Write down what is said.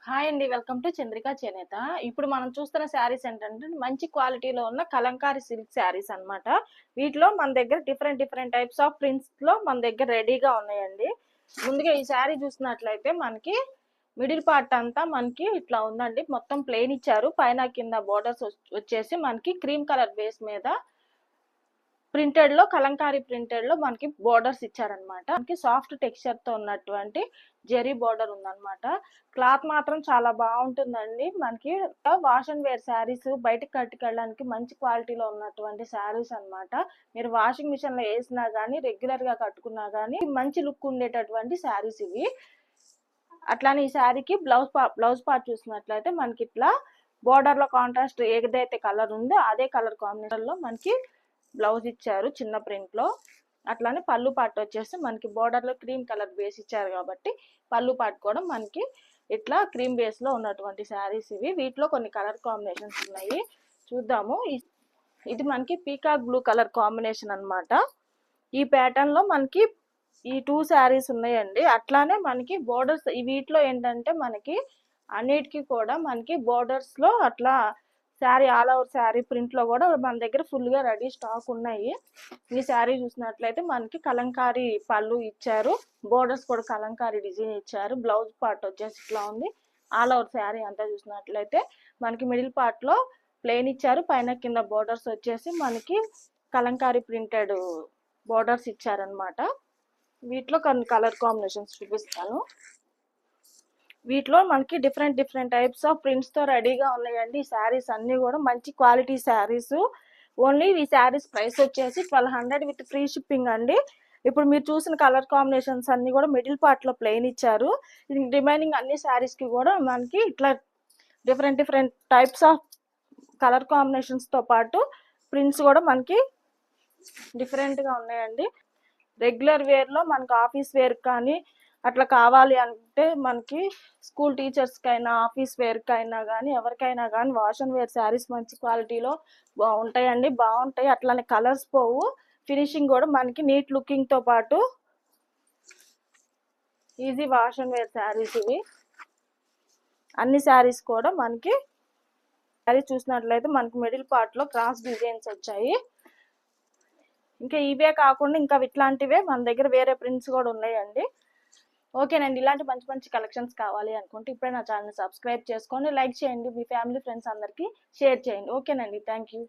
Hi అండి. Welcome to Chandrika చేనేత. ఇప్పుడు మనం చూస్తున్న శారీస్ ఏంటంటే మంచి క్వాలిటీలో ఉన్న కలంకారీ సిల్క్ శారీస్ అన్నమాట. వీటిలో మన దగ్గర డిఫరెంట్ టైప్స్ ఆఫ్ ప్రింట్స్‌లో మన దగ్గర రెడీగా ఉన్నాయండి. ముందుగా ఈ శారీ చూసినట్లయితే మనకి మిడిల్ పార్ట్ అంతా మనకి ఇట్లా ఉందండి. మొత్తం ప్లెయిన్ ఇచ్చారు. పైన కింద బోర్డర్స్ వచ్చేసి మనకి క్రీమ్ కలర్ బేస్ మీద ప్రింటెడ్ లో కలంకారీ ప్రింటెడ్ లో మనకి బోర్డర్స్ ఇచ్చారనమాట. మనకి సాఫ్ట్ టెక్స్చర్ తో ఉన్నటువంటి జెరీ బోర్డర్ ఉందన్నమాట. క్లాత్ మాత్రం చాలా బాగుంటుందండి. మనకి వాష్ అండ్ వేర్ శారీస్ బయటకు కట్టుకెళ్ళడానికి మంచి క్వాలిటీలో ఉన్నటువంటి శారీస్ అన్నమాట. మీరు వాషింగ్ మిషన్ లో వేసినా గానీ రెగ్యులర్ గా కట్టుకున్నా గానీ మంచి లుక్ ఉండేటటువంటి శారీస్ ఇవి. అట్లానే ఈ శారీకి బ్లౌజ్ పార్ట్ చూసినట్లయితే మనకి ఇట్లా బోర్డర్ లో కాంట్రాస్ట్ ఏదైతే కలర్ ఉందో అదే కలర్ కాంబినేషన్ లో మనకి బ్లౌజ్ ఇచ్చారు చిన్న ప్రింట్ లో. అట్లానే పళ్ళు పార్ట్ వచ్చేసి మనకి బోర్డర్ లో క్రీమ్ కలర్ బేస్ ఇచ్చారు కాబట్టి పళ్ళు పార్ట్ కూడా మనకి ఇట్లా క్రీమ్ బేస్ లో ఉన్నటువంటి శారీస్ ఇవి. వీటిలో కొన్ని కలర్ కాంబినేషన్స్ ఉన్నాయి, చూద్దాము. ఇది మనకి పీకాక్ బ్లూ కలర్ కాంబినేషన్ అన్నమాట. ఈ ప్యాటర్న్ లో మనకి ఈ 2 శారీస్ ఉన్నాయండి. అట్లానే మనకి బోర్డర్స్ వీటిలో ఏంటంటే మనకి అన్నిటికీ కూడా మనకి బోర్డర్స్ లో అట్లా sari all over sari print లో కూడా మన దగ్గర ఫుల్ గా రెడీ స్టాక్ ఉన్నాయి. ఈ శారీ చూసినట్లయితే మనకి కలంకారీ పళ్ళు ఇచ్చారు, బోర్డర్స్ కూడా కలంకారీ డిజైన్ ఇచ్చారు. బ్లౌజ్ పార్ట్ వచ్చేసి ఇట్లా ఉంది. ఆల్ ఓవర్ శారీ అంతా చూసినట్లయితే మనకి మిడిల్ పార్ట్ లో ప్లెయిన్ ఇచ్చారు, పైన కింద బోర్డర్స్ వచ్చేసి మనకి కలంకారీ ప్రింటెడ్ బోర్డర్స్ ఇచ్చారనమాట. వీటిలో కొన్ని కలర్ కాంబినేషన్స్ చూపిస్తాను. వీటిలో మనకి డిఫరెంట్ టైప్స్ ఆఫ్ ప్రింట్స్ తో రెడీగా ఉన్నాయండి. ఈ శారీస్ అన్ని కూడా మంచి క్వాలిటీ శారీస్. ఓన్లీ ఈ శారీస్ ప్రైస్ వచ్చేసి 1200 విత్ ఫ్రీ షిప్పింగ్ అండి. ఇప్పుడు మీరు చూసిన కలర్ కాంబినేషన్స్ అన్ని కూడా మిడిల్ పార్ట్ లో ప్లెయిన్ ఇచ్చారు. రిమైనింగ్ అన్ని శారీస్ కి కూడా మనకి ఇట్లా different types of colour combinations తో పాటు ప్రింట్స్ కూడా మనకి డిఫరెంట్ గా ఉన్నాయండి. రెగ్యులర్ వేర్ లో మనకి ఆఫీస్ వేర్ కానీ అట్లా కావాలి అంటే మనకి స్కూల్ టీచర్స్ కైనా ఆఫీస్ వేర్ కైనా కానీ ఎవరికైనా కానీ వాష్ అండ్ వేర్ శారీస్ మంచి క్వాలిటీలో ఉంటాయండి, బాగుంటాయి. అట్లానే కలర్స్ పోవు, ఫినిషింగ్ కూడా మనకి నీట్ లుకింగ్ తో పాటు easy wash and wear sarees ఇవి. అన్ని శారీస్ కూడా మనకి శారీ చూసినట్లయితే మనకి మిడిల్ పార్ట్ లో క్రాస్ డిజైన్స్ వచ్చాయి. ఇంకా ఇవే కాకుండా ఇంకా ఇట్లాంటివే మన దగ్గర వేరే ప్రింట్స్ కూడా ఉన్నాయండి. ఓకేనండి. ఇలాంటి మంచి కలెక్షన్స్ కావాలి అనుకుంటే ఇప్పుడే నా ఛానల్ సబ్స్క్రైబ్ చేసుకోండి, లైక్ చేయండి, మీ ఫ్యామిలీ ఫ్రెండ్స్ అందరికీ షేర్ చేయండి. ఓకేనండి, థ్యాంక్ యూ.